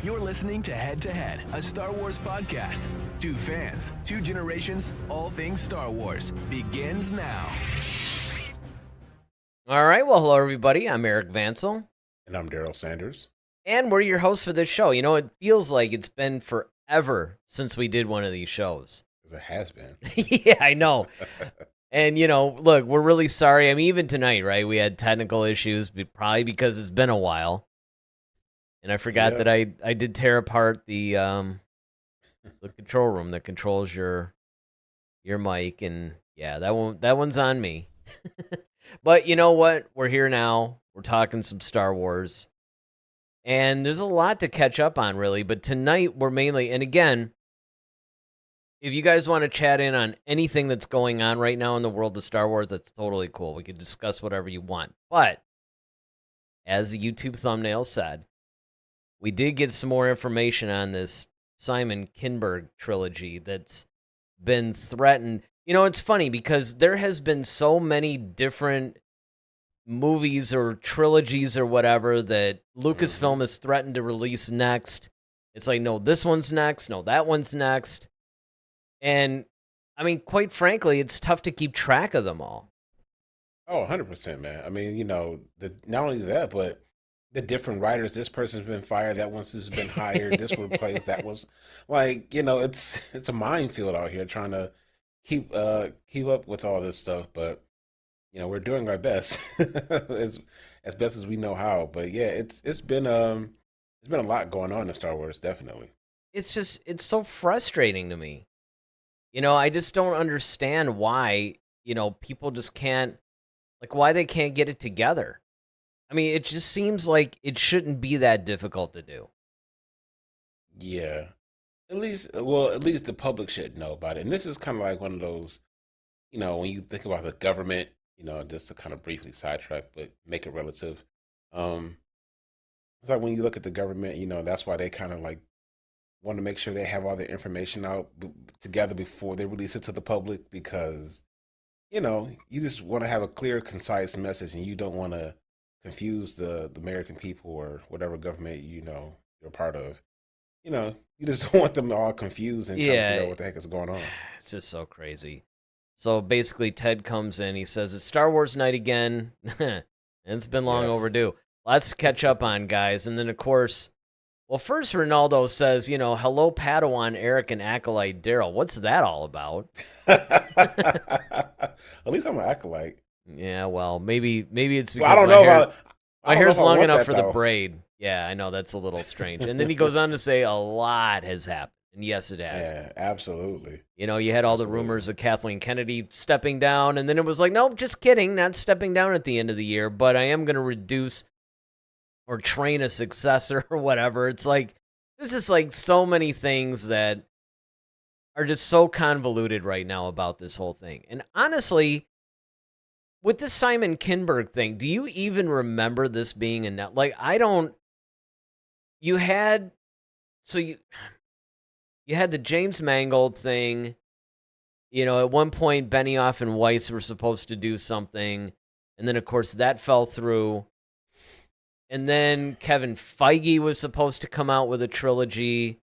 You're listening to Head, a Star Wars podcast. Two fans, two generations, all things Star Wars begins now. All right, well, hello, everybody. I'm Eric Vansel. And I'm Daryl Sanders. And we're your hosts for this show. You know, it feels like it's been forever since we did one of these shows. It has been. Yeah, I know. And, you know, look, we're really sorry. I mean, even tonight, right, we had technical issues, probably because it's been a while. And I forgot that I did tear apart the control room that controls your mic. And, yeah, that one's on me. But you know what? We're here now. We're talking some Star Wars. And there's a lot to catch up on, really. But tonight, we're mainly... And again, if you guys want to chat in on anything that's going on right now in the world of Star Wars, that's totally cool. We can discuss whatever you want. But, as the YouTube thumbnail said, we did get some more information on this Simon Kinberg trilogy that's been threatened. You know, it's funny because there has been so many different movies or trilogies or whatever that Lucasfilm has threatened to release next. It's like, no, this one's next. No, that one's next. And, I mean, quite frankly, it's tough to keep track of them all. Oh, 100%, man. I mean, you know, not only that, but the different writers. This person's been fired. That one's just been hired. This one replaced. That was, like, you know, it's a minefield out here trying to keep up with all this stuff, but you know we're doing our best as best as we know how. But yeah, it's been a lot going on in Star Wars, definitely. It's so frustrating to me. You know, I just don't understand why, you know, people just can't, like, why they can't get it together. I mean, it just seems like it shouldn't be that difficult to do. Yeah. At least the public should know about it. And this is kind of like one of those, you know, when you think about the government, you know, just to kind of briefly sidetrack, but make it relative. It's like when you look at the government, you know, that's why they kind of like want to make sure they have all their information out together before they release it to the public, because, you know, you just want to have a clear, concise message, and you don't want to confuse the American people or whatever government, you know, you're a part of. You know, you just don't want them all confused and trying to figure out what the heck is going on. It's just so crazy. So basically, Ted comes in. He says, it's Star Wars night again. And it's been long overdue. Lots to catch up on, guys. And then, of course, well, first Ronaldo says, you know, hello, Padawan, Eric, and Acolyte Daryl. What's that all about? At least I'm an Acolyte. Yeah, well, maybe it's because I don't know my hair's long enough for the braid. Yeah, I know, that's a little strange. And then he goes on to say a lot has happened. And yes, it has. Yeah, absolutely. You know, you had all the rumors of Kathleen Kennedy stepping down, and then it was like, nope, just kidding, not stepping down at the end of the year, but I am going to reduce or train a successor or whatever. It's like, there's just like so many things that are just so convoluted right now about this whole thing. And honestly, with this Simon Kinberg thing, do you even remember this being announced? Like, I don't. You had the James Mangold thing. You know, at one point, Benioff and Weiss were supposed to do something, and then, of course, that fell through. And then Kevin Feige was supposed to come out with a trilogy,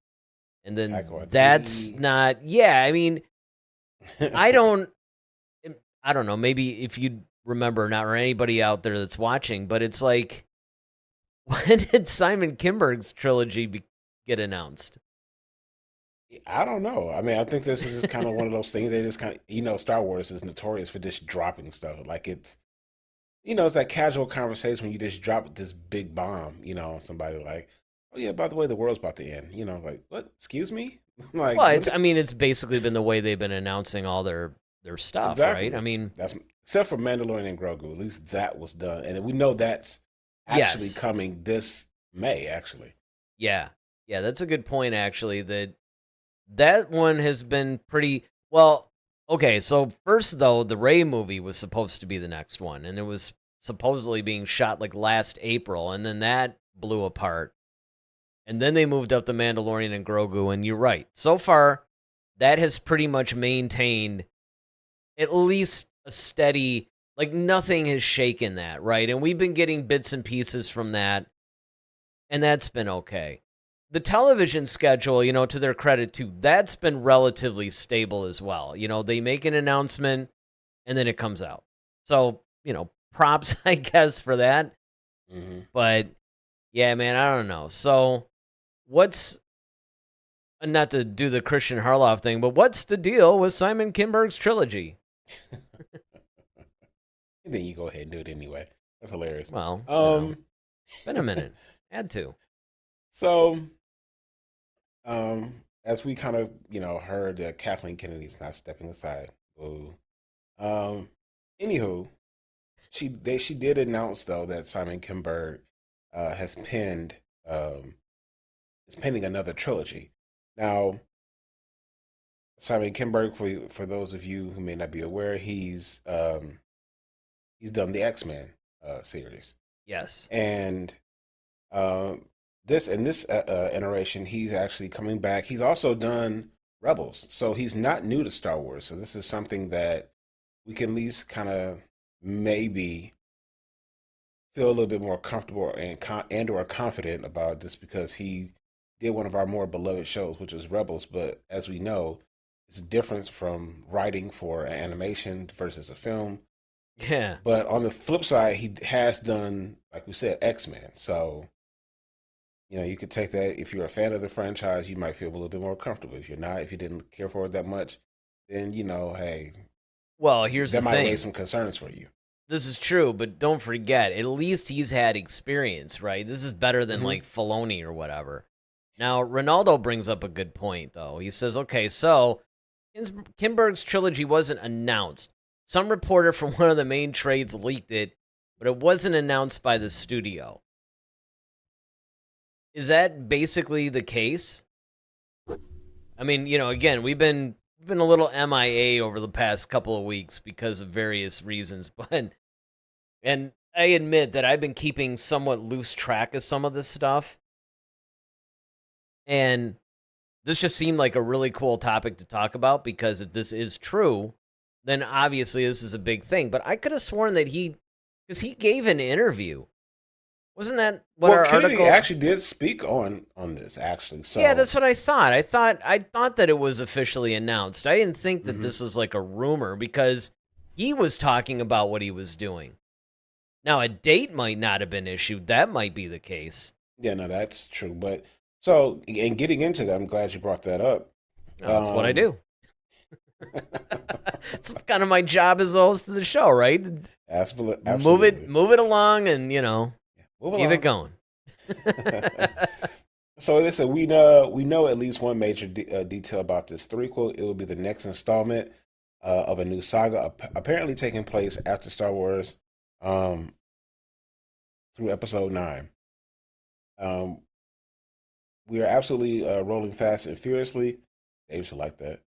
and then that's not. Yeah, I mean, I don't know. Maybe if you remember or not, or anybody out there that's watching, but it's like, when did Simon Kinberg's trilogy get announced? I don't know. I mean, I think this is just kind of one of those things. They just kind of, you know, Star Wars is notorious for just dropping stuff. Like, it's, you know, it's that casual conversation when you just drop this big bomb, you know, on somebody like, oh yeah, by the way, the world's about to end. You know, like, what? Excuse me? Like, well, it's basically been the way they've been announcing all their stuff, exactly. Right? I mean, that's except for Mandalorian and Grogu. At least that was done, and we know that's actually coming this May. Actually, yeah, that's a good point. Actually, that one has been pretty well. Okay, so first though, the Rey movie was supposed to be the next one, and it was supposedly being shot like last April, and then that blew apart. And then they moved up the Mandalorian and Grogu, and you're right. So far, that has pretty much maintained at least a steady, like, nothing has shaken that, right? And we've been getting bits and pieces from that, and that's been okay. the television schedule, to their credit too, that's been relatively stable as well. They make an announcement and then it comes out. So, props, I guess, for that. Mm-hmm. But yeah, man, I don't know. So what's, not to do the Christian Harloff thing, but what's the deal with Simon Kinberg's trilogy? And then you go ahead and do it anyway. That's hilarious. Well, been a minute. Had to. So, as we kind of, heard that Kathleen Kennedy's not stepping aside. Boo. Anywho, she did announce though that Simon Kinberg is pending another trilogy. Now, Simon Kinberg, for those of you who may not be aware, he's done the X-Men series. Yes. And this iteration, he's actually coming back. He's also done Rebels, so he's not new to Star Wars. So this is something that we can at least kind of maybe feel a little bit more comfortable and or confident about, this because he did one of our more beloved shows, which is Rebels. But as we know, it's different from writing for an animation versus a film. Yeah. But on the flip side, he has done, like we said, X-Men. So, you could take that. If you're a fan of the franchise, you might feel a little bit more comfortable. If you're not, if you didn't care for it that much, then, hey. Well, here's the thing. That might raise some concerns for you. This is true, but don't forget, at least he's had experience, right? This is better than, like, Filoni or whatever. Now, Ronaldo brings up a good point, though. He says, okay, so Kinberg's trilogy wasn't announced. Some reporter from one of the main trades leaked it, but it wasn't announced by the studio. Is that basically the case? I mean, again, we've been a little MIA over the past couple of weeks because of various reasons, and I admit that I've been keeping somewhat loose track of some of this stuff. And this just seemed like a really cool topic to talk about, because if this is true, then obviously this is a big thing. But I could have sworn that because he gave an interview. Wasn't that what our Kennedy article actually did speak on this, actually. So yeah, that's what I thought. I thought that it was officially announced. I didn't think that this was like a rumor, because he was talking about what he was doing. Now, a date might not have been issued. That might be the case. Yeah, no, that's true. But so, in getting into that, I'm glad you brought that up. That's what I do. It's kind of my job as a host of the show, right? Absolutely. Move it along, and keep it going. So listen, we know at least one major detail about this threequel. It will be the next installment of a new saga, apparently taking place after Star Wars, through Episode 9. We are absolutely rolling fast and furiously. Dave should like that.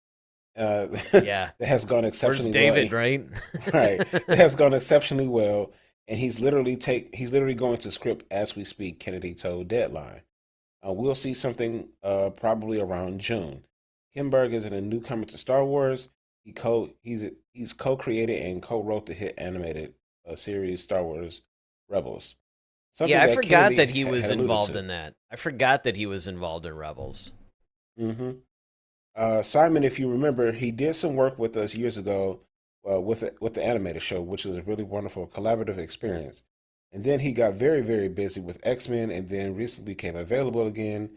Yeah, that has gone exceptionally Where's David, well. right? Right, that has gone exceptionally well. And he's literally going to script as we speak. Kennedy told Deadline. We'll see something probably around June. Kinberg is a newcomer to Star Wars. He's co-created and co-wrote the hit animated series Star Wars Rebels. I forgot that he was involved in that. I forgot that he was involved in Rebels. Mm-hmm. Simon, if you remember, he did some work with us years ago. With the animated show, which was a really wonderful collaborative experience. And then he got very, very busy with X-Men, and then recently became available again.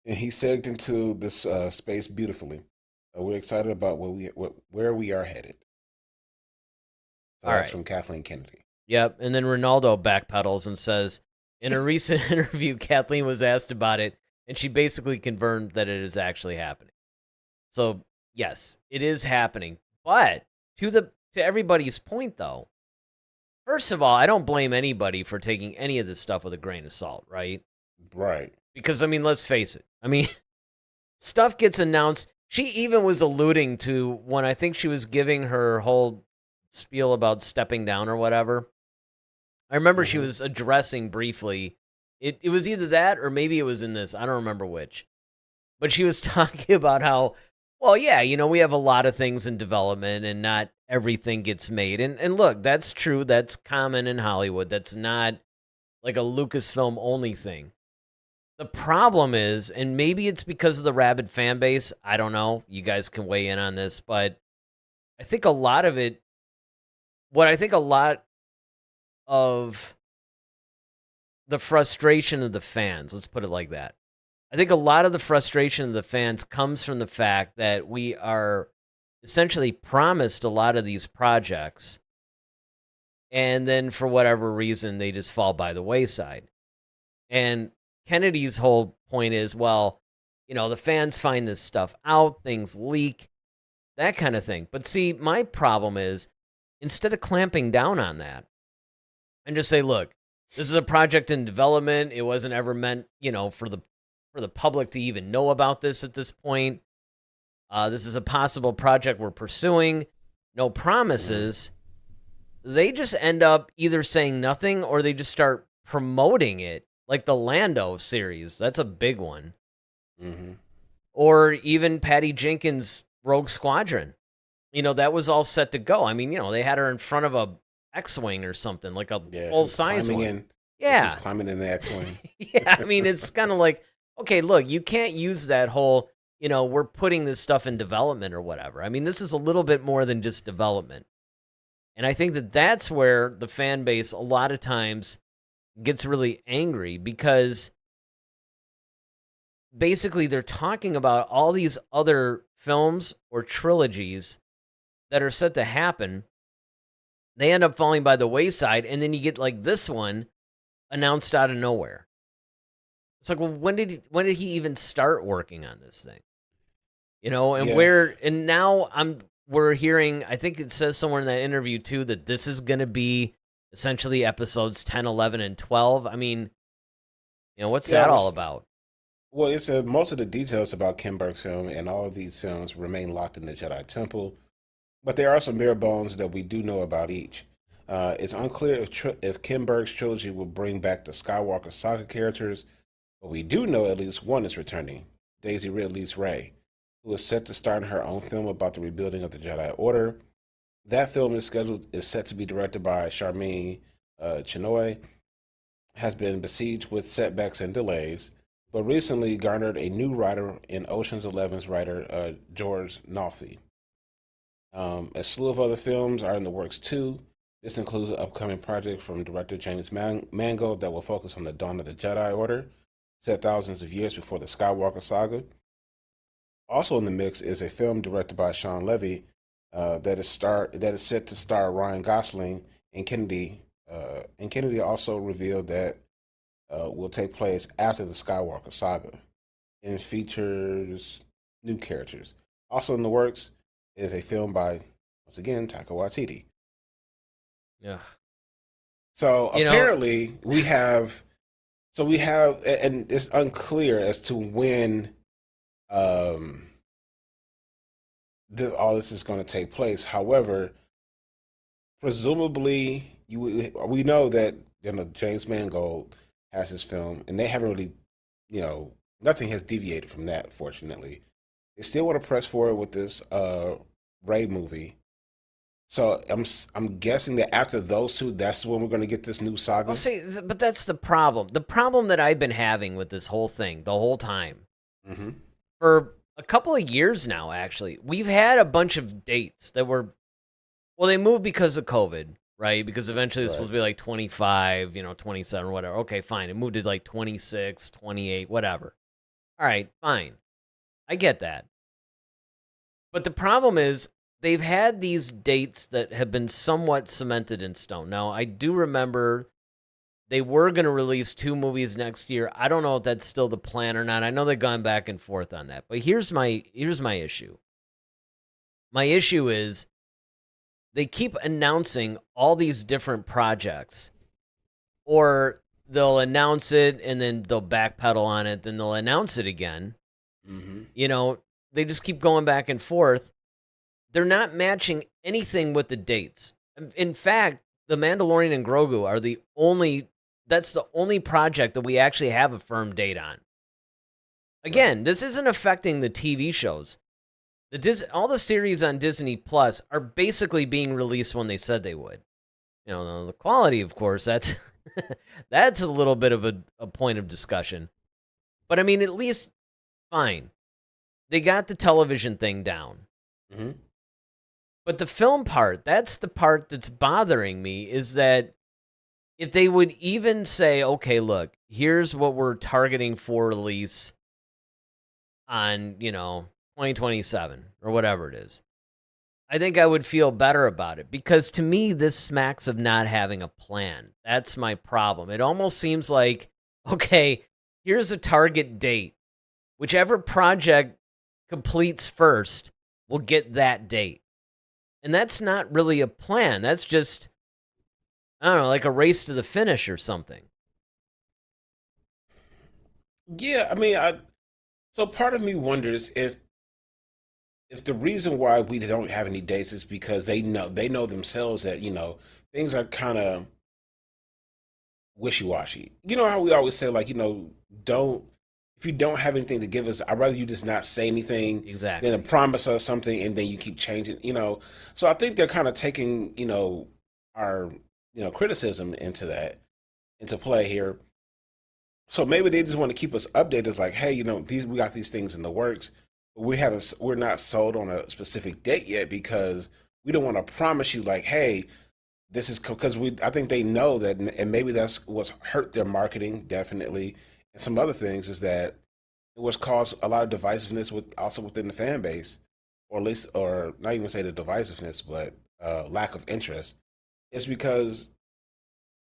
And he segged into this space beautifully. We're excited about where we are headed. So All that's right. From Kathleen Kennedy. Yep, and then Ronaldo backpedals and says, in a recent interview, Kathleen was asked about it, and she basically confirmed that it is actually happening. So, yes, it is happening. But to everybody's point, though, first of all, I don't blame anybody for taking any of this stuff with a grain of salt, right? Right. Because, let's face it. Stuff gets announced. She even was alluding to when I think she was giving her whole spiel about stepping down or whatever. I remember she was addressing briefly. It was either that or maybe it was in this. I don't remember which. But she was talking about how, well, yeah, we have a lot of things in development and not everything gets made. And look, that's true. That's common in Hollywood. That's not like a Lucasfilm only thing. The problem is, and maybe it's because of the rabid fan base, I don't know. You guys can weigh in on this, but I think a lot of it, what I think a lot of the frustration of the fans, let's put it like that. I think a lot of the frustration of the fans comes from the fact that we are essentially promised a lot of these projects, and then for whatever reason, they just fall by the wayside. And Kennedy's whole point is, well, the fans find this stuff out, things leak, that kind of thing. But see, my problem is, instead of clamping down on that and just say, look, this is a project in development. It wasn't ever meant, for the public to even know about this at this point. This is a possible project we're pursuing. No promises. They just end up either saying nothing or they just start promoting it. Like the Lando series, that's a big one. Mm-hmm. Or even Patty Jenkins' Rogue Squadron. That was all set to go. I mean, they had her in front of a X-Wing or something, like a full-size one. Yeah. She's climbing in the X-Wing. Yeah, I mean, it's kind of like, okay, look, you can't use that whole, we're putting this stuff in development or whatever. I mean, this is a little bit more than just development. And I think that that's where the fan base a lot of times gets really angry, because basically they're talking about all these other films or trilogies that are set to happen. They end up falling by the wayside, and then you get like this one announced out of nowhere. It's like, well, when did he even start working on this thing? And now we're hearing, I think it says somewhere in that interview too, that this is going to be essentially episodes 10, 11, and 12. I mean, what's that all about? Well, it said most of the details about Kinberg's film and all of these films remain locked in the Jedi Temple, but there are some bare bones that we do know about each. It's unclear if Kinberg's trilogy will bring back the Skywalker Saga characters, but we do know at least one is returning, Daisy Ridley's Rey, who is set to star in her own film about the rebuilding of the Jedi Order. That film is set to be directed by Charmaine Chinoy, has been besieged with setbacks and delays, but recently garnered a new writer in Ocean's 11's writer George Nolfi. A slew of other films are in the works too. This includes an upcoming project from director James Mangold that will focus on the dawn of the Jedi Order, set thousands of years before the Skywalker saga. Also in the mix is a film directed by Sean Levy that is set to star Ryan Gosling and Kennedy. And Kennedy also revealed that will take place after the Skywalker saga and features new characters. Also in the works is a film by, once again, Taika Waititi. Yeah. So apparently we have, and it's unclear as to when all this is going to take place. However, presumably we know that James Mangold has his film, and they haven't really, nothing has deviated from that. Fortunately, they still want to press forward with this Rey movie. So I'm guessing that after those two, that's when we're going to get this new saga. Well, see, but that's the problem. The problem that I've been having with this whole thing the whole time, for a couple of years now, actually, we've had a bunch of dates that were, they moved because of COVID, right? Because eventually it was supposed to be like 25, 27, whatever. Okay, fine. It moved to like 26, 28, whatever. All right, fine. I get that. But the problem is, they've had these dates that have been somewhat cemented in stone. Now, I do remember they were going to release 2 movies next year. I don't know if that's still the plan or not. I know they've gone back and forth on that. But here's my issue. My issue is they keep announcing all these different projects, or they'll announce it and then they'll backpedal on it, then they'll announce it again. They just keep going back and forth. They're not matching anything with the dates. In fact, The Mandalorian and Grogu are that's the only project that we actually have a firm date on. Again, this isn't affecting the TV shows. All the series on Disney Plus are basically being released when they said they would. The quality, of course, that's a little bit of a point of discussion. But I mean, at least fine. They got the television thing down. Mm-hmm. But the film part, that's the part that's bothering me, is that if they would even say, okay, look, here's what we're targeting for release on, 2027 or whatever it is, I think I would feel better about it, because to me, this smacks of not having a plan. That's my problem. It almost seems like, okay, here's a target date. Whichever project completes first will get that date. And that's not really a plan. That's just, I don't know, like a race to the finish or something. Yeah, I mean, so part of me wonders if the reason why we don't have any dates is because they know themselves that things are kind of wishy washy. You know how we always say, like, don't if you don't have anything to give us, I'd rather you just not say anything Exactly. than to promise us something and then you keep changing. So I think they're kind of taking our criticism into play here. So maybe they just want to keep us updated. It's like, hey, we got these things in the works, but we're not sold on a specific date yet because we don't want to promise you, like, hey, this is because I think they know that, and maybe that's what's hurt their marketing definitely, and some other things is that it was caused a lot of divisiveness also within the fan base, or at least, or not even say the divisiveness, but lack of interest. It's because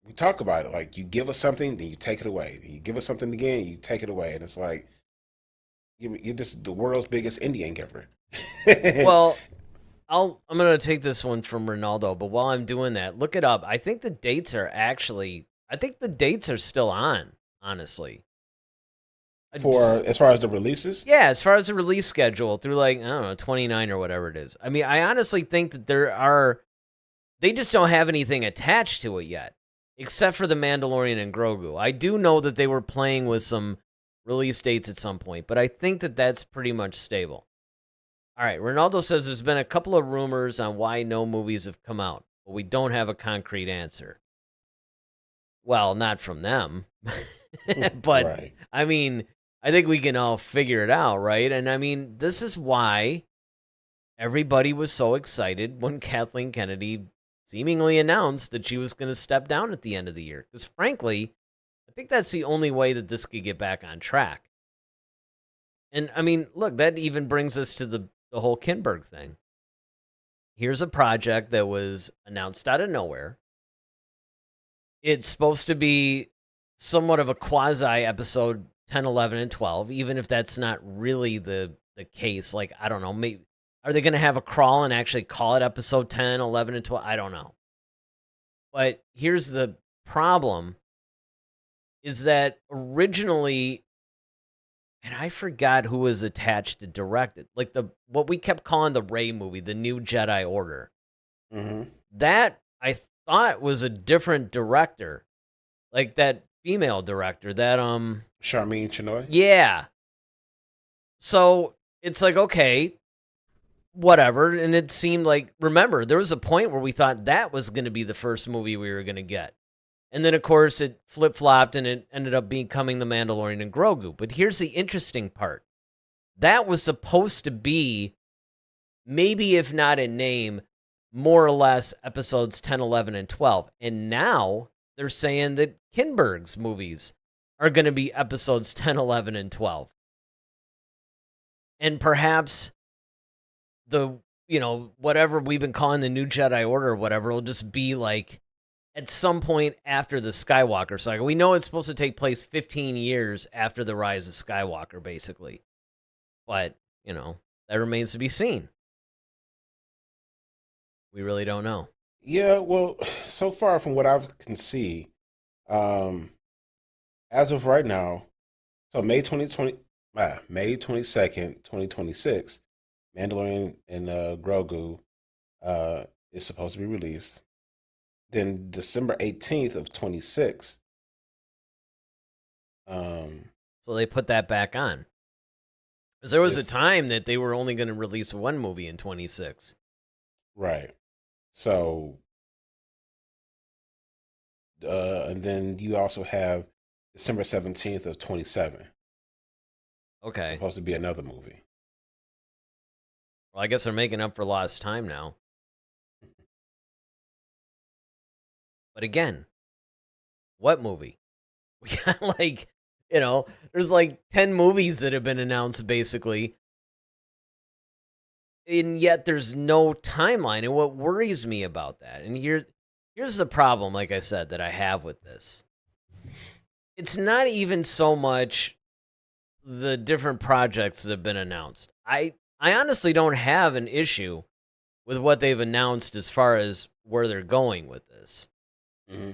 we talk about it. Like, you give us something, then you take it away. Then you give us something again, you take it away, and it's like you're just the world's biggest Indian giver. Well, I'm gonna take this one from Ronaldo, but while I'm doing that, look it up. I think the dates are still on, honestly. For as far as the releases. Yeah, as far as the release schedule through, like, I don't know, 29 or whatever it is. I mean, I honestly think that they just don't have anything attached to it yet, except for The Mandalorian and Grogu. I do know that they were playing with some release dates at some point, but I think that that's pretty much stable. All right, Ronaldo says there's been a couple of rumors on why no movies have come out, but we don't have a concrete answer. Well, not from them, but Right. I mean, I think we can all figure it out, right? And I mean, this is why everybody was so excited when Kathleen Kennedy seemingly announced that she was going to step down at the end of the year. Because frankly, I think that's the only way that this could get back on track. And I mean, look, that even brings us to the whole Kinberg thing. Here's a project that was announced out of nowhere. It's supposed to be somewhat of a quasi episode 10, 11, and 12, even if that's not really the case. Like, I don't know, maybe are they going to have a crawl and actually call it episode 10, 11, and 12? I don't know. But here's the problem, is that originally, and I forgot who was attached to direct it, like what we kept calling the Rey movie, the New Jedi Order. Mm-hmm. That I thought was a different director, like that female director, that Charmaine Chinoy. yeah. So it's like, okay, whatever. And it seemed like, remember, there was a point where we thought that was going to be the first movie we were going to get. And then, of course, it flip-flopped and it ended up becoming The Mandalorian and Grogu. But here's the interesting part. That was supposed to be, maybe if not in name, more or less episodes 10, 11, and 12. And now they're saying that Kinberg's movies are going to be episodes 10, 11, and 12. And perhaps whatever we've been calling the New Jedi Order or whatever will just be like at some point after the Skywalker saga. We know it's supposed to take place 15 years after the rise of Skywalker, basically. But, that remains to be seen. We really don't know. Yeah, well, so far from what I can see, as of right now, so May 22nd, 2026, Mandalorian and Grogu is supposed to be released. Then December 18th of 26. So they put that back on. Because there was a time that they were only going to release one movie in 26. Right. So, and then you also have December 17th of 27. Okay. Supposed to be another movie. Well, I guess they're making up for lost time now. But again, what movie? We got like, there's like 10 movies that have been announced basically. And yet there's no timeline. And what worries me about that, and here's the problem, like I said, that I have with this. It's not even so much the different projects that have been announced. I honestly don't have an issue with what they've announced as far as where they're going with this. Mm-hmm.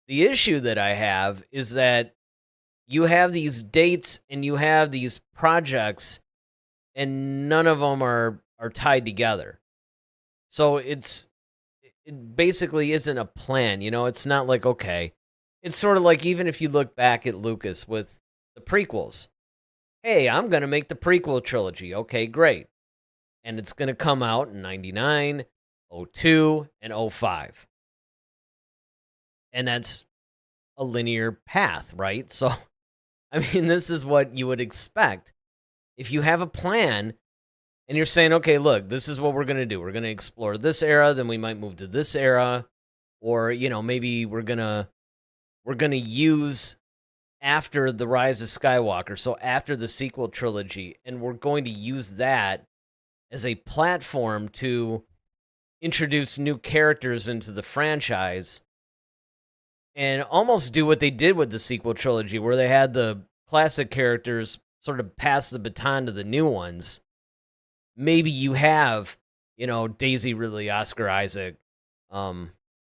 The issue that I have is that you have these dates and you have these projects, and none of them are tied together. So it basically isn't a plan. It's not like, okay, it's sort of like, even if you look back at Lucas with the prequels. Hey, I'm going to make the prequel trilogy. Okay, great. And it's going to come out in 99, 02, and 05. And that's a linear path, right? So, I mean, this is what you would expect. If you have a plan and you're saying, okay, look, this is what we're going to do. We're going to explore this era, then we might move to this era. Or, maybe we're going to use after the Rise of Skywalker, so after the sequel trilogy, and we're going to use that as a platform to introduce new characters into the franchise and almost do what they did with the sequel trilogy, where they had the classic characters sort of pass the baton to the new ones. Maybe you have, Daisy Ridley, Oscar Isaac, John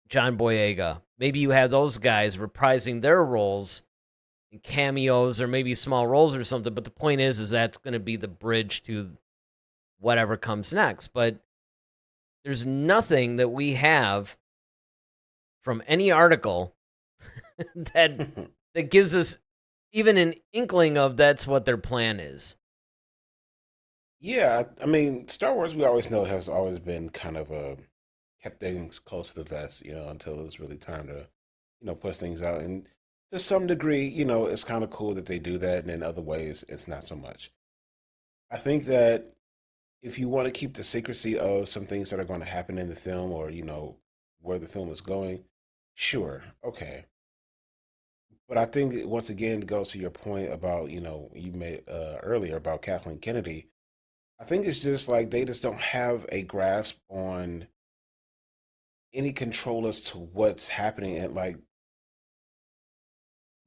Boyega. Maybe you have those guys reprising their roles in cameos or maybe small roles or something. But the point is that's going to be the bridge to whatever comes next. But there's nothing that we have from any article that gives us even an inkling of that's what their plan is. Yeah, I mean, Star Wars, we always know, has always been kind of kept things close to the vest, until it's really time to, push things out. And to some degree, it's kind of cool that they do that, and in other ways, it's not so much. I think that if you want to keep the secrecy of some things that are going to happen in the film, or where the film is going, sure, okay. But I think once again, it goes to your point about you made earlier about Kathleen Kennedy. I think it's just like they just don't have a grasp on any control as to what's happening, and like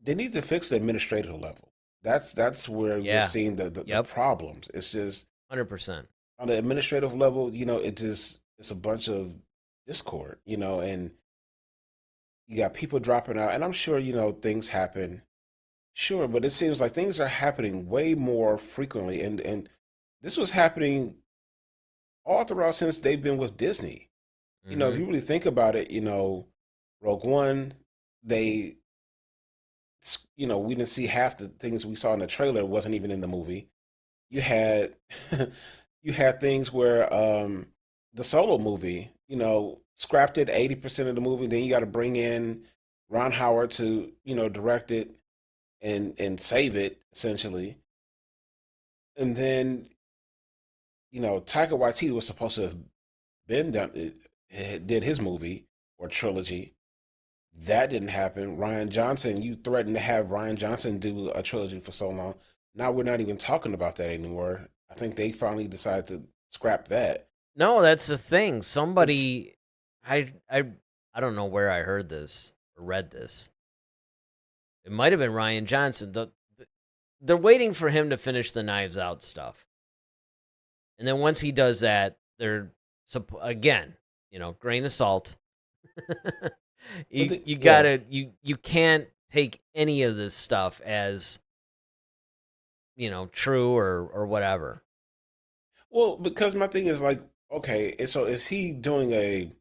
they need to fix the administrative level. That's where we're seeing the problems. It's just 100%. On the administrative level, it's a bunch of discord, and you got people dropping out, and I'm sure, things happen. Sure, but it seems like things are happening way more frequently, and this was happening all throughout since they've been with Disney. If you really think about it, Rogue One, they we didn't see half the things we saw in the trailer wasn't even in the movie. You had you had things where the Solo movie, scrapped it 80% of the movie, then you got to bring in Ron Howard to, direct it and save it essentially. And then, Taika Waititi was supposed to have been done, did his movie or trilogy. That didn't happen. Rian Johnson, you threatened to have Rian Johnson do a trilogy for so long. Now we're not even talking about that anymore. I think they finally decided to scrap that. No, that's the thing. Somebody, I don't know where I heard this or read this. It might have been Rian Johnson. They're waiting for him to finish the Knives Out stuff. And then once he does that, they're, again, grain of salt. You gotta, you can't take any of this stuff as, true or whatever. Well, because my thing is like, okay, so is he doing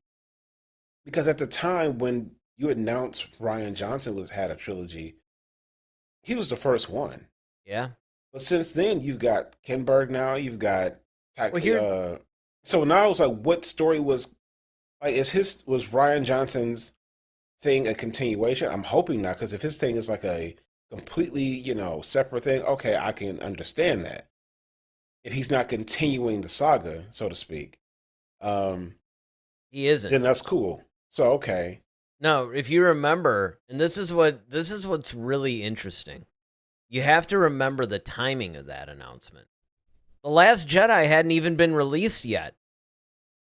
because at the time when you announced Rian Johnson had a trilogy, he was the first one. Yeah. But since then, you've got Kinberg now, you've got so now it's like, what story was like? Was Rian Johnson's thing a continuation? I'm hoping not, because if his thing is like a completely, separate thing, okay, I can understand that. If he's not continuing the saga, so to speak, um, He isn't. then that's cool. So okay. No, if you remember, and this is what's really interesting. You have to remember the timing of that announcement. The Last Jedi hadn't even been released yet,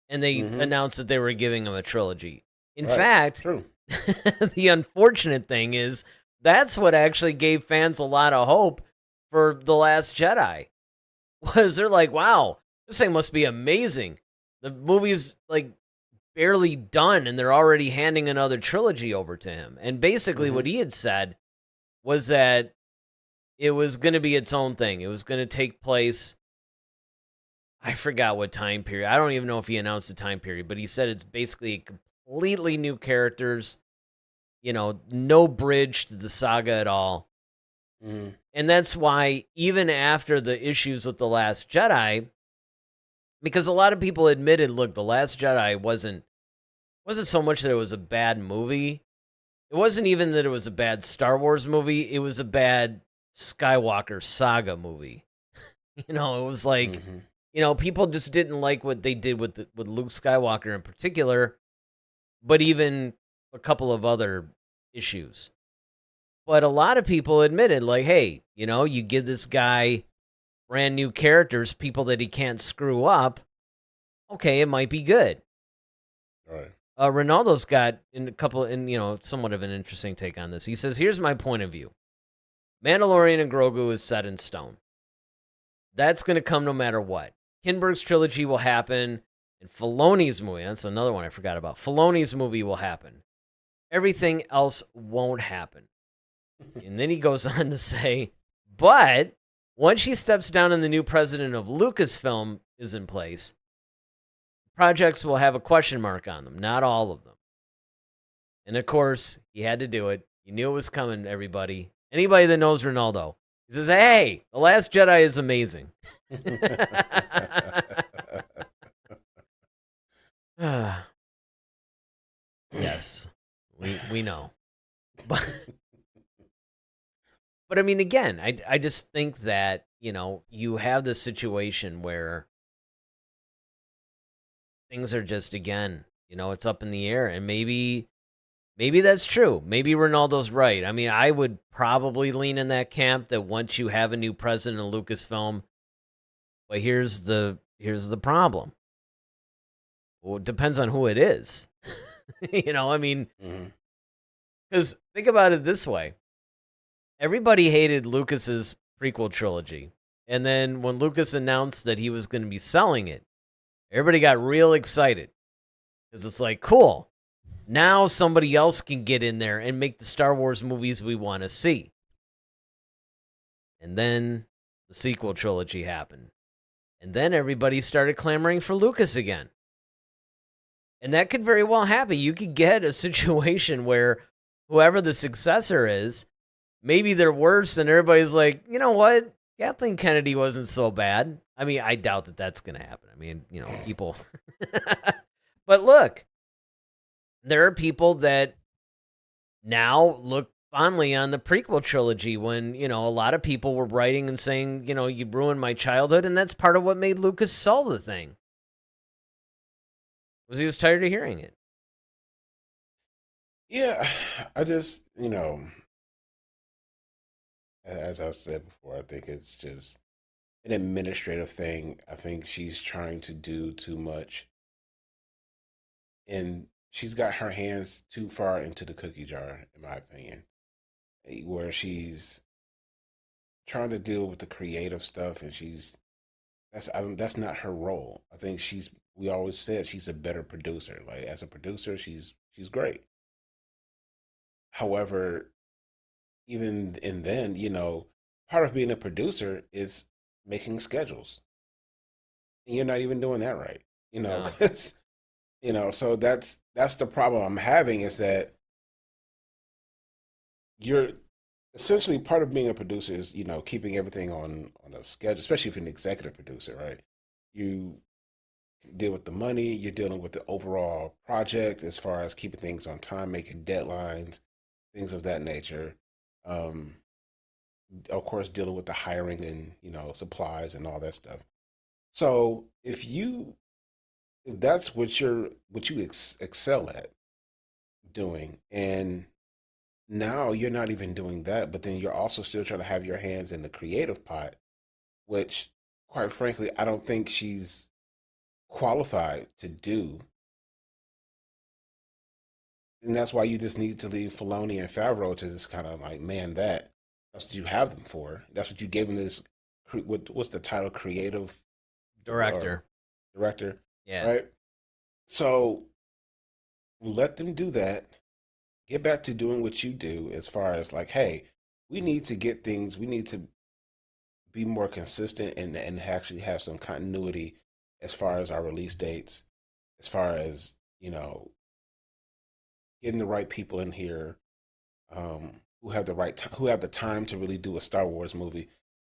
and they announced that they were giving him a trilogy. In fact, True. the unfortunate thing is that's what actually gave fans a lot of hope for The Last Jedi. Was they're like, wow, this thing must be amazing. The movie's like barely done, and they're already handing another trilogy over to him. And basically, what he had said was that it was going to be its own thing. It was going to take place. I forgot what time period. I don't even know if he announced the time period, but he said it's basically completely new characters. No bridge to the saga at all. And that's why even after the issues with The Last Jedi, because a lot of people admitted, look, The Last Jedi wasn't so much that it was a bad movie. It wasn't even that it was a bad Star Wars movie. It was a bad Skywalker saga movie. It was like, people just didn't like what they did with Luke Skywalker in particular, but even a couple of other issues. But a lot of people admitted, like, hey, you give this guy brand new characters, people that he can't screw up. Okay, it might be good. Right. Ronaldo's got somewhat of an interesting take on this. He says, here's my point of view. Mandalorian and Grogu is set in stone. That's going to come no matter what. Kinberg's trilogy will happen, and Filoni's movie, that's another one I forgot about. Filoni's movie will happen. Everything else won't happen. And then he goes on to say, but once she steps down and the new president of Lucasfilm is in place, projects will have a question mark on them, not all of them. And of course, he had to do it. He knew it was coming, everybody. Anybody that knows Ronaldo, he says, hey, The Last Jedi is amazing. Yes, we know. But I mean, again, I just think that, you have this situation where things are just, again, it's up in the air, and maybe that's true. Maybe Ronaldo's right. I mean, I would probably lean in that camp that once you have a new president of Lucasfilm, but here's the problem. Well, it depends on who it is. I mean, because think about it this way. Everybody hated Lucas's prequel trilogy. And then when Lucas announced that he was going to be selling it, everybody got real excited. Because it's like, cool. Now somebody else can get in there and make the Star Wars movies we want to see. And then the sequel trilogy happened. And then everybody started clamoring for Lucas again. And that could very well happen. You could get a situation where whoever the successor is, maybe they're worse, and everybody's like, you know what? Kathleen Kennedy wasn't so bad. I mean, I doubt that that's going to happen. I mean, people. But look, there are people that now look fondly on the prequel trilogy when, a lot of people were writing and saying, you ruined my childhood, and that's part of what made Lucas sell the thing. Was he was tired of hearing it. Yeah, I just, as I said before, I think it's just an administrative thing. I think she's trying to do too much, and she's got her hands too far into the cookie jar, in my opinion, where she's trying to deal with the creative stuff, and that's not her role. I think we always said she's a better producer. Like, as a producer, she's great. However, even and then, part of being a producer is making schedules, and you're not even doing that right. No. 'Cause, so that's the problem I'm having, is that you're essentially, part of being a producer is, keeping everything on a schedule, especially if you're an executive producer, right? You deal with the money, you're dealing with the overall project as far as keeping things on time, making deadlines, things of that nature. Um, of course, dealing with the hiring and supplies and all that stuff. So if that's what you excel at doing, and now you're not even doing that, but then you're also still trying to have your hands in the creative pot, which, quite frankly, I don't think she's qualified to do. And that's why you just need to leave Filoni and Favreau to just kind of like man that. That's what you have them for. That's what you gave them this. What's the title? Creative Director. Director. Yeah. Right. So let them do that. Get back to doing what you do as far as like, hey, we need to get things. We need to be more consistent and actually have some continuity as far as our release dates, as far as getting the right people in here, who have the who have the time to really do a Star Wars movie.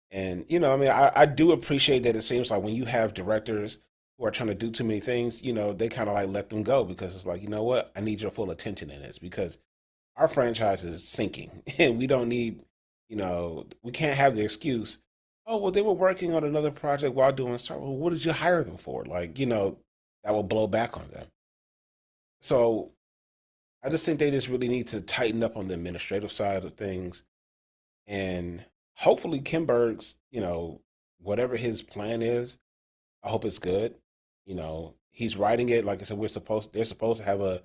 And I mean, I do appreciate that. It seems like when you have directors who are trying to do too many things, they kind of like let them go, because it's like, you know what, I need your full attention in this, because our franchise is sinking, and we don't need, we can't have the excuse, oh well, they were working on another project while doing Star Wars. Well, what did you hire them for? Like, that will blow back on them. So I just think they just really need to tighten up on the administrative side of things, and hopefully Kimberg's, whatever his plan is, I hope it's good. He's writing it. Like I said, they're supposed to have a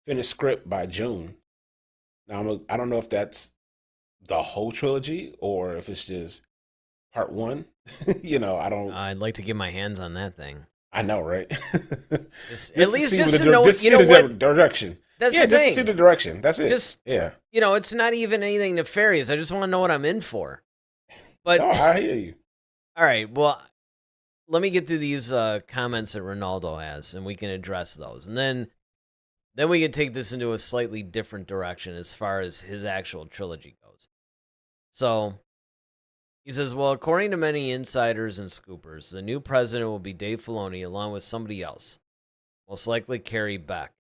finished script by June. Now I don't know if that's the whole trilogy or if it's just part one. I don't. I'd like to get my hands on that thing. I know, right? At least just to know, what direction. That's yeah, the just thing. to see the direction. That's it. Just yeah. It's not even anything nefarious. I just want to know what I'm in for. But no, I hear you. All right. Well, let me get to these comments that Ronaldo has, and we can address those, and then we can take this into a slightly different direction as far as his actual trilogy goes. So he says, well, according to many insiders and scoopers, the new president will be Dave Filoni along with somebody else, most likely Carrie Beck.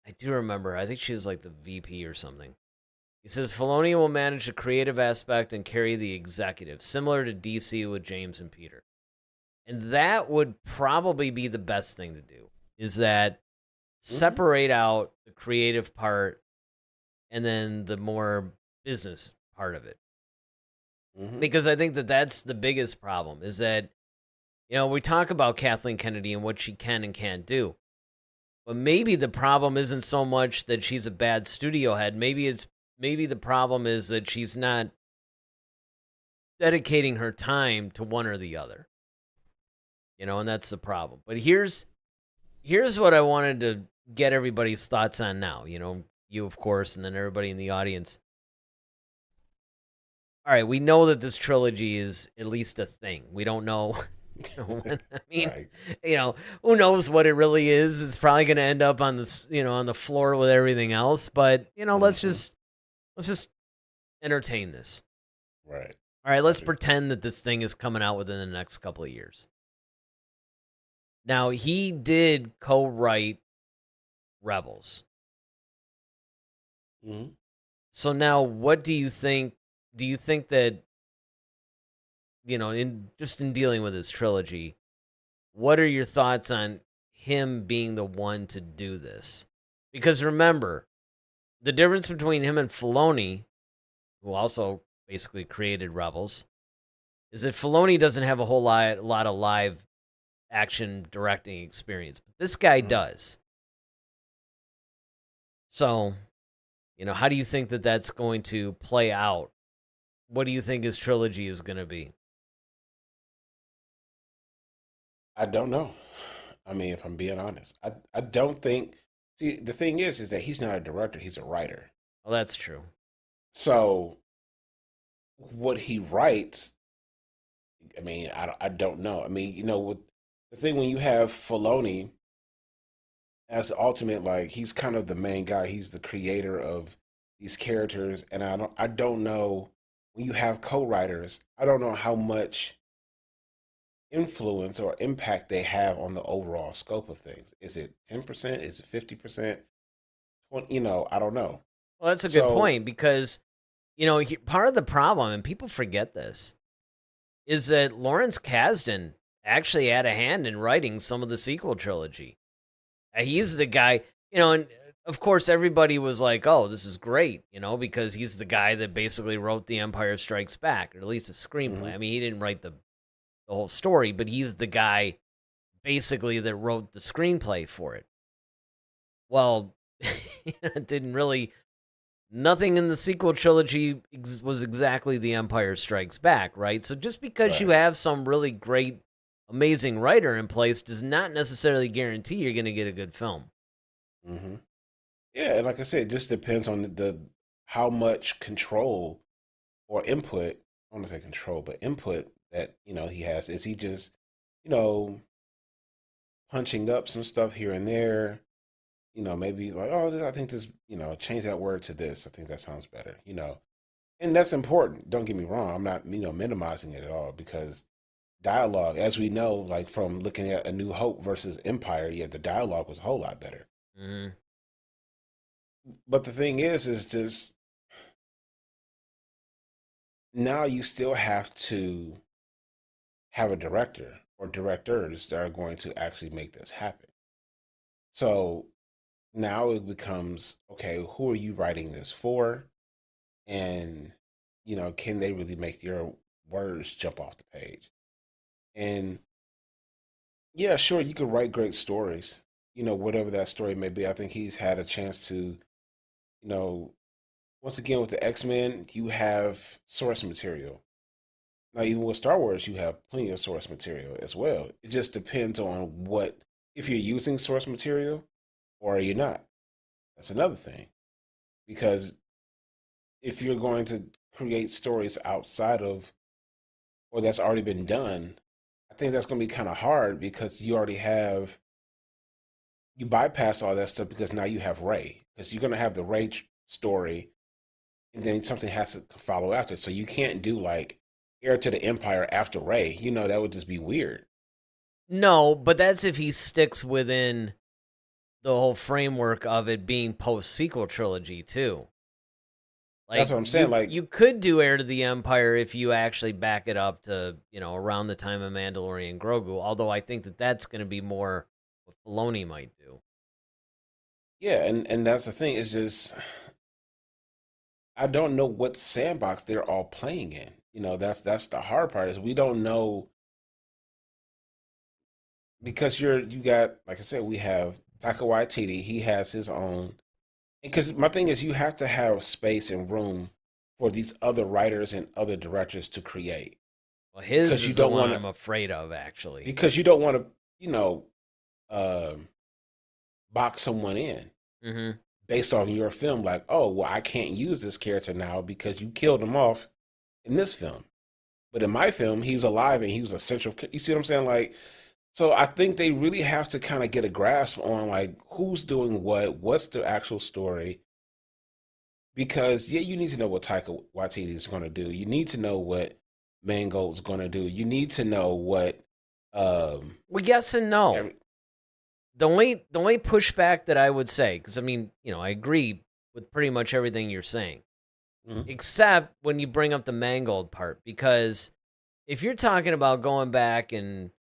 I do remember. I think she was like the VP or something. He says Filoni will manage the creative aspect and carry the executive, similar to DC with James and Peter. And that would probably be the best thing to do, is that separate out the creative part and then the more business part of it. Because I think that that's the biggest problem, is that, we talk about Kathleen Kennedy and what she can and can't do. But maybe the problem isn't so much that she's a bad studio head. Maybe the problem is that she's not dedicating her time to one or the other. And that's the problem. But here's what I wanted to get everybody's thoughts on now. You, of course, and then everybody in the audience. All right, we know that this trilogy is at least a thing. We don't know. I mean, right. Who knows what it really is? It's probably going to end up on this, on the floor with everything else. But let's just entertain this. Right. All right, let's pretend that this thing is coming out within the next couple of years. Now, he did co-write Rebels. So now, what do you think? Do you think that, in dealing with his trilogy, what are your thoughts on him being the one to do this? Because remember, the difference between him and Filoni, who also basically created Rebels, is that Filoni doesn't have a whole lot of live action directing experience, but this guy does. So, how do you think that that's going to play out? What do you think his trilogy is going to be? I don't know. I mean, if I'm being honest, I don't think. See, the thing is that he's not a director; he's a writer. Well, that's true. So, what he writes, I mean, I don't know. I mean, with the thing when you have Filoni as the ultimate, like he's kind of the main guy. He's the creator of these characters, and I don't know when you have co-writers. I don't know how much influence or impact they have on the overall scope of things. Is it 10%? Is it 50%? I don't know. Well, that's a good point, because part of the problem, and people forget this, is that Lawrence Kasdan actually had a hand in writing some of the sequel trilogy. He's the guy, and of course everybody was like, "Oh, this is great," because he's the guy that basically wrote The Empire Strikes Back, or at least a screenplay. Mhm. I mean, he didn't write the whole story, but he's the guy basically that wrote the screenplay for it. Well, it didn't really. Nothing in the sequel trilogy was exactly The Empire Strikes Back, right? So just because you Right. have some really great, amazing writer in place does not necessarily guarantee you're going to get a good film. hmm Yeah, and like I said, it just depends on the how much control or input. I don't want to say control, but input that he has. Is he just you know punching up some stuff here and there? Maybe like, oh, I think this, change that word to this. I think that sounds better. And that's important. Don't get me wrong. I'm not minimizing it at all, because dialogue, as we know, like from looking at A New Hope versus Empire, yeah, the dialogue was a whole lot better. hmm But the thing is just now you still have to have a director or directors that are going to actually make this happen. So now it becomes, okay, who are you writing this for? And, can they really make your words jump off the page? And yeah, sure, you could write great stories, whatever that story may be. I think he's had a chance to, know, once again with the X-Men, you have source material. Now, even with Star Wars, you have plenty of source material as well. It just depends on if you're using source material or you're not. That's another thing. Because if you're going to create stories outside of, or that's already been done, I think that's going to be kind of hard, because you bypass all that stuff, because now you have Ray, because you're going to have the Ray story, and then something has to follow after. So you can't do like Heir to the Empire after Ray. That would just be weird. No, but that's if he sticks within the whole framework of it being post-sequel trilogy, too. That's Like, what I'm saying. Like, you could do Heir to the Empire if you actually back it up to, around the time of Mandalorian Grogu, although I think that that's going to be more what Filoni might do. yeah, and that's the thing. It's just I don't know what sandbox they're all playing in. That's the hard part, is we don't know, because you got, like I said, we have Taika Waititi. He has his own. Because my thing is, you have to have space and room for these other writers and other directors to create. Well, Because his you is the don't one want I'm to. afraid of, actually. Because you don't want to, uh, box someone in hmm based on your film. Like, oh, well, I can't use this character now because you killed him off in this film. But in my film, he was alive and he was a central. You see what I'm saying? Like, so I think they really have to kind of get a grasp on like who's doing what's the actual story. Because yeah, you need to know what Taika Waititi is going to do. You need to know what Mangold's going to do. You need to know what. Well, yes and no. Every, The only pushback that I would say, because I mean, I agree with pretty much everything you're saying, Mhm. except when you bring up the Mangold part, because if you're talking about going back and,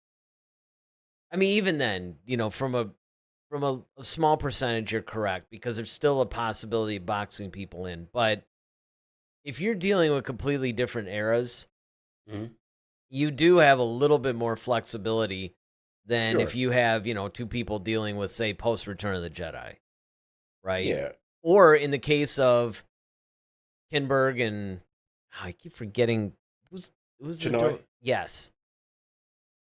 I mean, even then, from a small percentage, you're correct, because there's still a possibility of boxing people in. But if you're dealing with completely different eras, Mhm. you do have a little bit more flexibility than if Sure. you have, two people dealing with, say, post Return of the Jedi, right? Yeah. Or in the case of Kinberg and I keep forgetting who's the Chinoy. yes.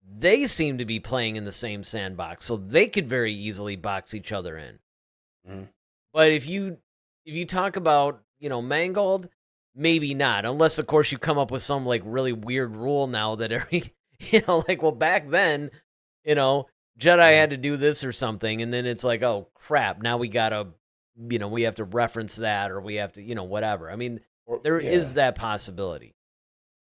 They seem to be playing in the same sandbox, so they could very easily box each other in. Mhm. But if you talk about, Mangold, maybe not, unless of course you come up with some like really weird rule now that every like, well, back then, you know, Jedi Mhm. had to do this or something, and then it's like, oh crap, now we gotta, we have to reference that, or we have to, whatever. I mean, there Yeah. is that possibility.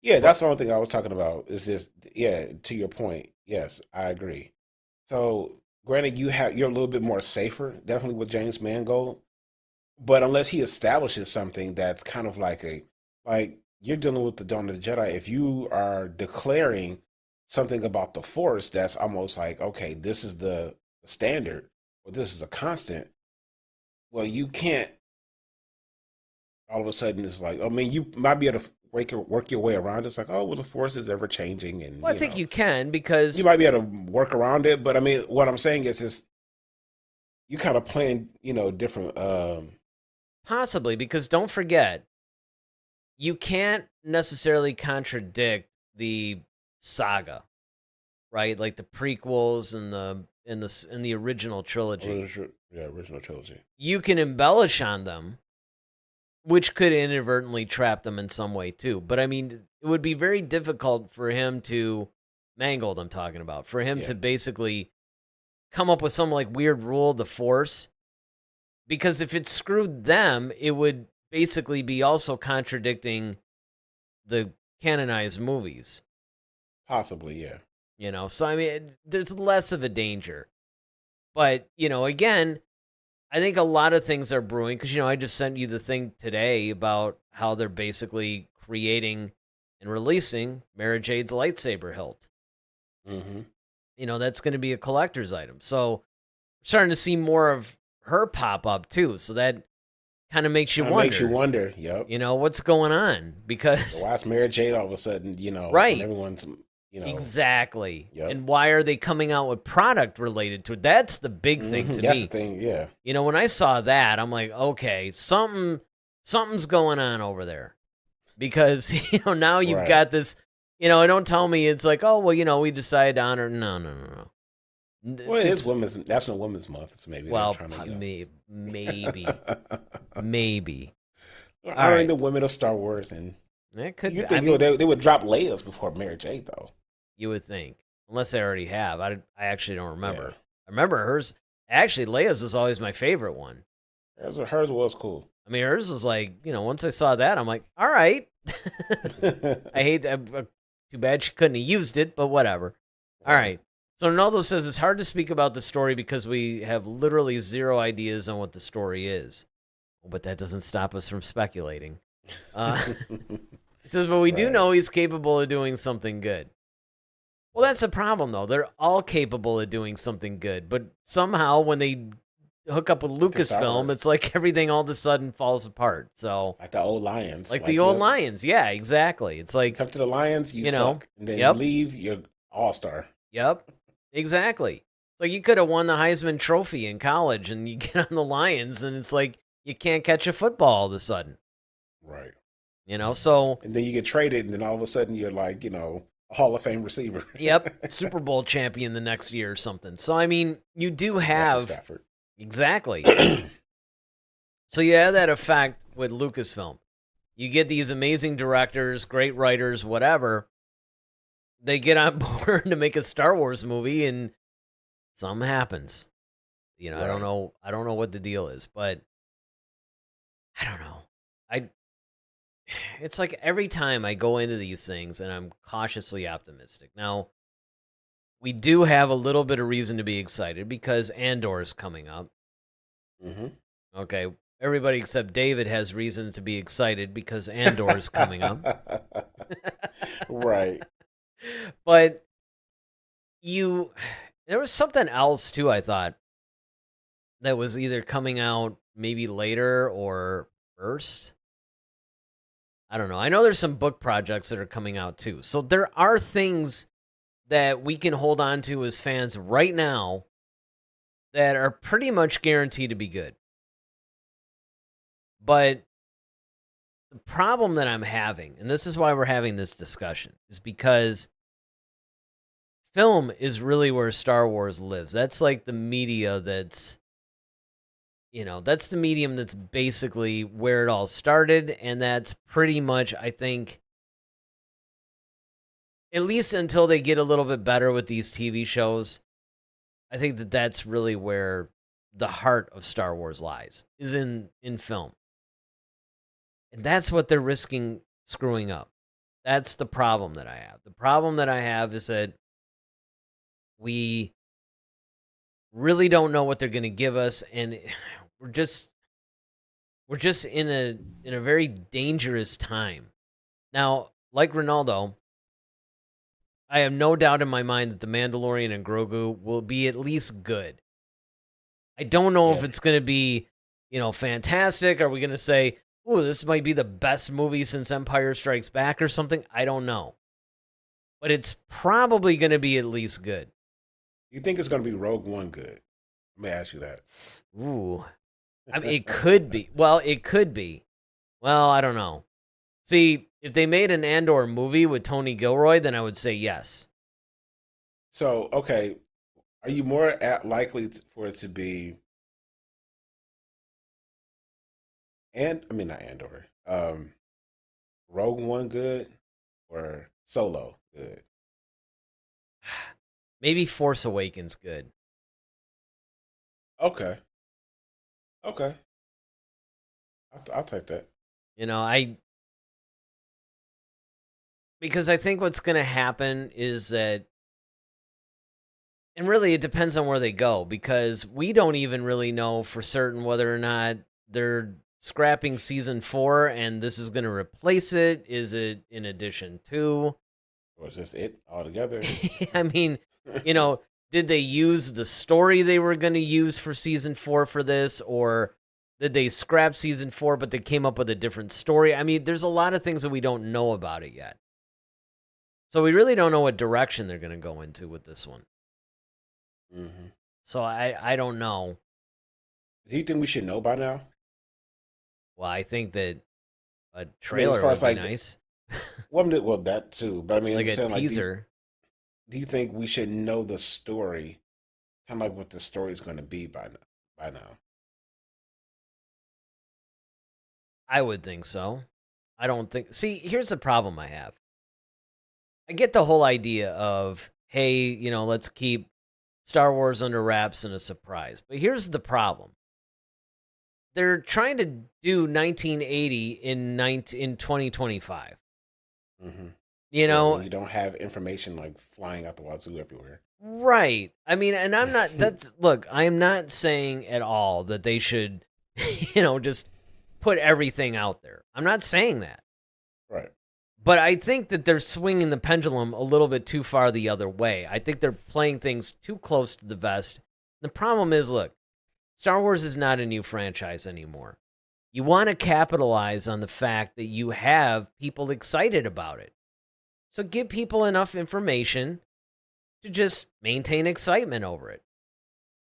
Yeah, But that's the only thing I was talking about. Is just, yeah, to your point. Yes, I agree. So, granted, you're a little bit more safer, definitely with James Mangold, but unless he establishes something that's kind of like a like you're dealing with the Dawn of the Jedi. If you are declaring something about the Force, that's almost like, okay, this is the standard, or this is a constant. Well, you can't all of a sudden. It's like, I mean, you might be able to work your way around it. It's like, oh, well, the Force is ever changing, and Well, I think you can you because might be able to work around it. But I mean, what I'm saying is, you kind of playing, different. possibly because don't forget, you can't necessarily contradict the saga, right? Like the prequels and the original trilogy. Original trilogy. You can embellish on them, which could inadvertently trap them in some way too. But I mean, it would be very difficult for him to Mangold. I'm talking about for him Yeah. to basically come up with some like weird rule of the Force, because if it screwed them, it would basically be also contradicting the canonized movies. Possibly, yeah. So I mean, there's less of a danger. But again, I think a lot of things are brewing because I just sent you the thing today about how they're basically creating and releasing Mara Jade's lightsaber hilt. Mm-hmm. That's going to be a collector's item. So I'm starting to see more of her pop up too. So that kind of makes you wonder. Makes you wonder. Yep. What's going on? Because why is Mary Jade all of a sudden, right? when everyone's, exactly. Yep. And why are they coming out with product related to it? That's the big thing to That's me. the thing, yeah. When I saw that, I'm like, okay, something's going on over there, because now you've Right. got this. Don't tell me it's like, oh well, we decided to honor. No. Well, it's National Women's Month, so maybe well, they're trying to, maybe. honoring the women of Star Wars, and it could. You think they would drop Leia's before Mary Jade, though? You would think, unless they already have. I actually don't remember. Yeah. I remember hers. Actually, Leia's is always my favorite one. Hers was cool. I mean, hers was like, once I saw that, I'm like, all right. I hate that. Too bad she couldn't have used it, but whatever. All right. So Ronaldo says it's hard to speak about the story because we have literally zero ideas on what the story is. But that doesn't stop us from speculating. He says, but we do know he's capable of doing something good. Well, that's a problem, though. They're all capable of doing something good. But somehow when they hook up with Lucasfilm, it's like everything all of a sudden falls apart. So like the old Lions. Like the old Lions. Yeah, exactly. It's like, come to the Lions, you suck. And then you leave, you're all-star. Yep, exactly. So you could have won the Heisman Trophy in college, and you get on the Lions, and it's like you can't catch a football all of a sudden. Right. So... And then you get traded, and then all of a sudden you're like, a Hall of Fame receiver. Yep, Super Bowl champion the next year or something. So, I mean, you do have... Stafford. Exactly. So you have that effect with Lucasfilm. You get these amazing directors, great writers, whatever. They get on board to make a Star Wars movie, and something happens. Right. I don't know what the deal is, but I don't know. It's like every time I go into these things, and I'm cautiously optimistic. Now, we do have a little bit of reason to be excited because Andor is coming up. Mm-hmm. Okay, everybody except David has reason to be excited because Andor is coming up. Right. But there was something else too, I thought, that was either coming out maybe later or first. I don't know. I know there's some book projects that are coming out too. So there are things that we can hold on to as fans right now that are pretty much guaranteed to be good. But the problem that I'm having, and this is why we're having this discussion, is because film is really where Star Wars lives. That's like the media that's, that's the medium that's basically where it all started. And that's pretty much, I think, at least until they get a little bit better with these TV shows, I think that that's really where the heart of Star Wars lies, is in film. And that's what they're risking screwing up. That's the problem that I have. The problem that I have is that we really don't know what they're going to give us, and we're just in a very dangerous time Now, like Ronaldo, I have no doubt in my mind that the Mandalorian and Grogu will be at least good. I don't know if Yeah. it's going to be, fantastic. Are we going to say, "Ooh, this might be the best movie since Empire Strikes Back" or something? I don't know. But it's probably going to be at least good. You think it's going to be Rogue One good? Let me ask you that. Ooh. I mean, it could be. Well, it could be. Well, I don't know. See, if they made an Andor movie with Tony Gilroy, then I would say yes. So, okay, are you more likely for it to be, not Andor, Rogue One good or Solo good? Maybe Force Awakens good. Okay. Okay. I'll take that. Because I think what's going to happen is that, and really it depends on where they go, because we don't even really know for certain whether or not they're scrapping season 4 and this is going to replace it. Is it in addition to? Or is this it altogether? I mean, did they use the story they were going to use for season 4 for this, or did they scrap season 4 but they came up with a different story? I mean, there's a lot of things that we don't know about it yet. So we really don't know what direction they're going to go into with this one. Mm-hmm. So I don't know. Do you think we should know by now? Well, I think that a trailer would be nice. Well, that too. But I mean, like I'm a saying, teaser. Do you think we should know the story, kind of like what the story is going to be by now? I would think so. I don't think. See, here's the problem I have. I get the whole idea of, hey, let's keep Star Wars under wraps and a surprise. But here's the problem. They're trying to do 1980 in 2025. Mm-hmm. You don't have information like flying out the wazoo everywhere. Right. I mean, and I'm not, look, I am not saying at all that they should, just put everything out there. I'm not saying that. Right. But I think that they're swinging the pendulum a little bit too far the other way. I think they're playing things too close to the vest. The problem is, look, Star Wars is not a new franchise anymore. You want to capitalize on the fact that you have people excited about it. So give people enough information to just maintain excitement over it.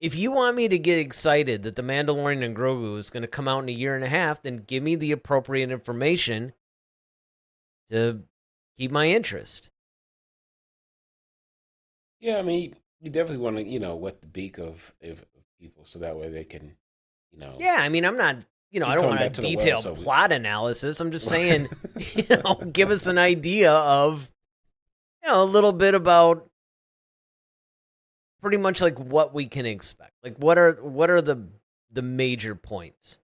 If you want me to get excited that The Mandalorian and Grogu is going to come out in a year and a half, then give me the appropriate information to keep my interest. Yeah, I mean, you definitely want to, wet the beak of people so that way they can, Yeah, I mean, I'm not, I don't want a detailed plot analysis. I'm just saying, give us an idea of, a little bit about pretty much like what we can expect. Like what are the major points?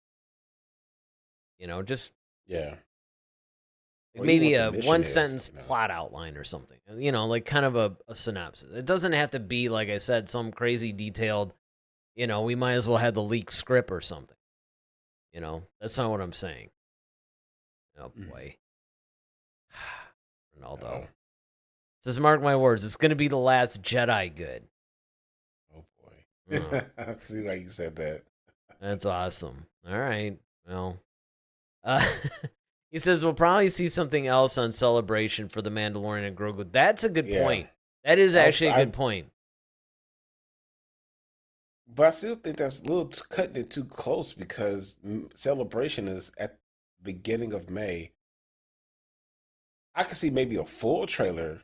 Just yeah. Well, maybe a one sentence plot outline or something. Like kind of a synopsis. It doesn't have to be, like I said, some crazy detailed, we might as well have the leaked script or something. That's not what I'm saying. Oh boy. Ronaldo. Says, mark my words, it's going to be the last Jedi good. Oh boy. I see why you said that. That's awesome. All right. Well, he says we'll probably see something else on Celebration for the Mandalorian and Grogu. That's a good point. That is actually a good point. But I still think that's a little cutting it too close because Celebration is at the beginning of May. I could see maybe a full trailer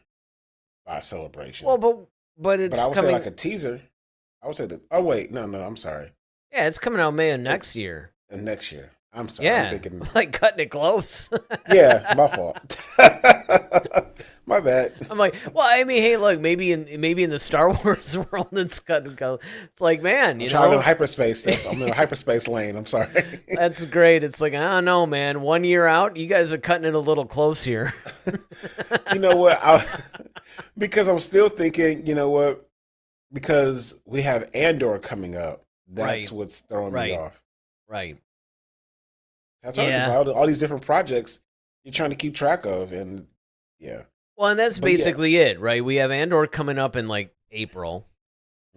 by Celebration. Well, but it's I would coming say like a teaser. I would say that. Oh wait, no, I'm sorry. Yeah, it's coming out May of next year. Next year. I'm sorry. Yeah, I'm thinking like cutting it close. Yeah, my fault. My bad. I'm like, well, I mean, hey, look, maybe in the Star Wars world, it's cutting close. It's like, man, I'm in hyperspace. I'm in a hyperspace lane. I'm sorry. That's great. It's like, I don't know, man. 1 year out, you guys are cutting it a little close here. You know what? Because I'm still thinking, you know what? Because we have Andor coming up. That's what's throwing me off. Right. That's all these different projects. you're trying to keep track of, and yeah. Well, and that's But yeah. basically it, right? We have Andor coming up in like April,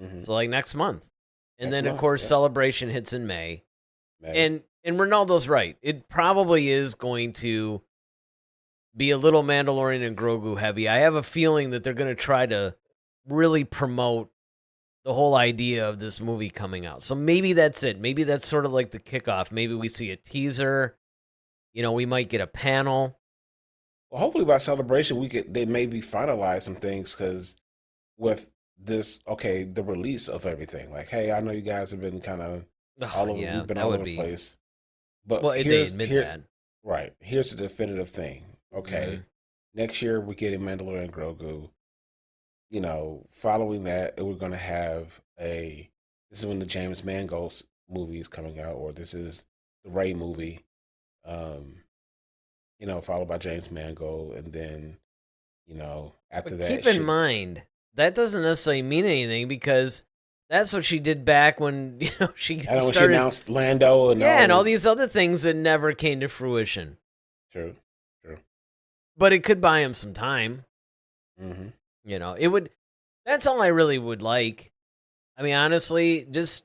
Mhm. so like next month, and Next then of month, course yeah. Celebration hits in May. May. And Ronaldo's right. It probably is going to be a little Mandalorian and Grogu heavy. I have a feeling that they're going to try to really promote the whole idea of this movie coming out. So maybe that's it. Maybe that's sort of like the kickoff. Maybe we see a teaser. You know, we might get a panel. Well, hopefully by Celebration they maybe finalize some things, because with this, okay, the release of everything. Like, hey, I know you guys have been kind of all over. Yeah, We've been that all would over the be. place. But Well, they admit that. Right. Here's the definitive thing. Okay. Mhm. Next year we're getting Mandalorian and Grogu. You know, following that, we're gonna have this is when the James Mangold movie is coming out, or this is the Rey movie. You know, followed by James Mangold, and then, you know, after But that keep in mind, that doesn't necessarily mean anything, because that's what she did back when, you know, she I know when she started. announced Lando and Yeah, and all these other things that never came to fruition. True. But it could buy him some time. Mm-hmm. You know, it would. That's all I really would like. I mean, honestly, just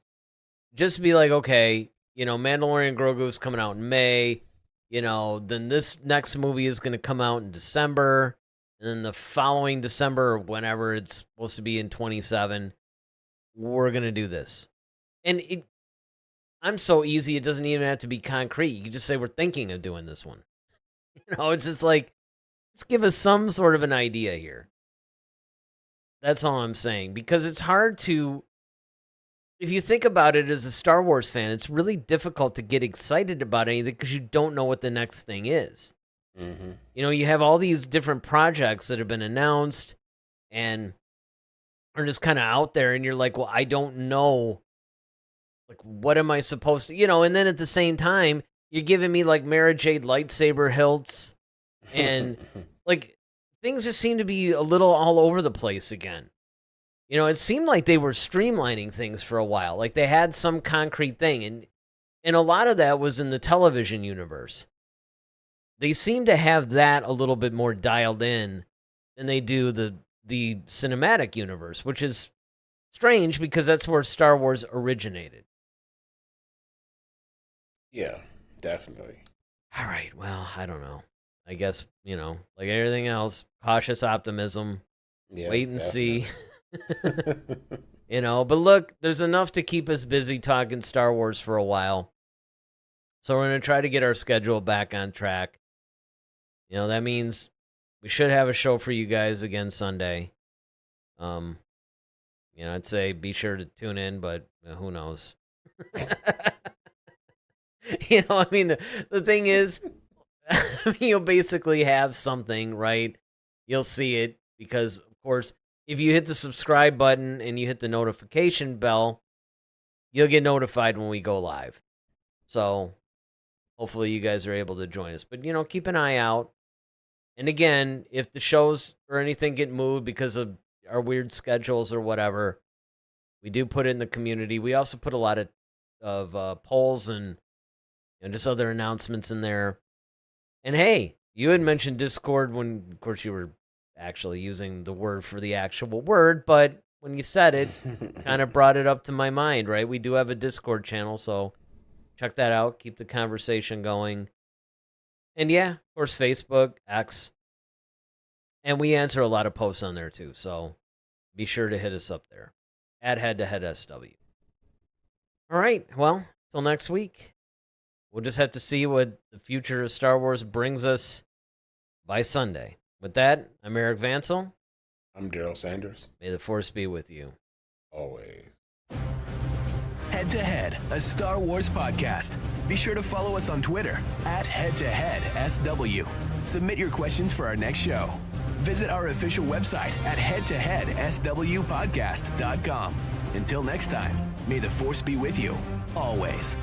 be like, okay, you know, Mandalorian Grogu is coming out in May. You know, then this next movie is going to come out in December, and then the following December, or whenever it's supposed to be in 27, we're going to do this. And I'm so easy; it doesn't even have to be concrete. You can just say we're thinking of doing this one. You know, it's just like, let's give us some sort of an idea here. That's all I'm saying, because it's hard to, if you think about it as a Star Wars fan, it's really difficult to get excited about anything because you don't know what the next thing is. Mm-hmm. You know, you have all these different projects that have been announced and are just kind of out there, and you're like, well, I don't know. Like, what am I supposed to, you know, and then at the same time, you're giving me like Mara Jade lightsaber hilts, and like, things just seem to be a little all over the place again. You know, it seemed like they were streamlining things for a while. Like they had some concrete thing, and a lot of that was in the television universe. They seem to have that a little bit more dialed in than they do the cinematic universe, which is strange because that's where Star Wars originated. Yeah, definitely. All right, well, I don't know. I guess, you know, like everything else, cautious optimism. Yeah, Wait and see. definitely. You know, but look, there's enough to keep us busy talking Star Wars for a while. So we're going to try to get our schedule back on track. You know, that means we should have a show for you guys again Sunday. You know, I'd say be sure to tune in, but who knows? You know, I mean, the thing is, I mean, you'll basically have something, right? You'll see it because, of course, if you hit the subscribe button and you hit the notification bell, you'll get notified when we go live. So hopefully you guys are able to join us. But, you know, keep an eye out. And again, if the shows or anything get moved because of our weird schedules or whatever, we do put it in the community. We also put a lot of polls and just other announcements in there. And hey, you had mentioned Discord when, of course, you were actually using the word for the actual word, but when you said it, kind of brought it up to my mind, right? We do have a Discord channel, so check that out. Keep the conversation going. And yeah, of course, Facebook, X. And we answer a lot of posts on there too, so be sure to hit us up there at Head to Head SW. All right, well, till next week. We'll just have to see what the future of Star Wars brings us by Sunday. With that, I'm Eric Vansel. I'm Daryl Sanders. May the Force be with you. Always. Head to Head, a Star Wars podcast. Be sure to follow us on Twitter at HeadToHeadSW. Submit your questions for our next show. Visit our official website at headtoheadswpodcast.com. Until next time, may the Force be with you, always.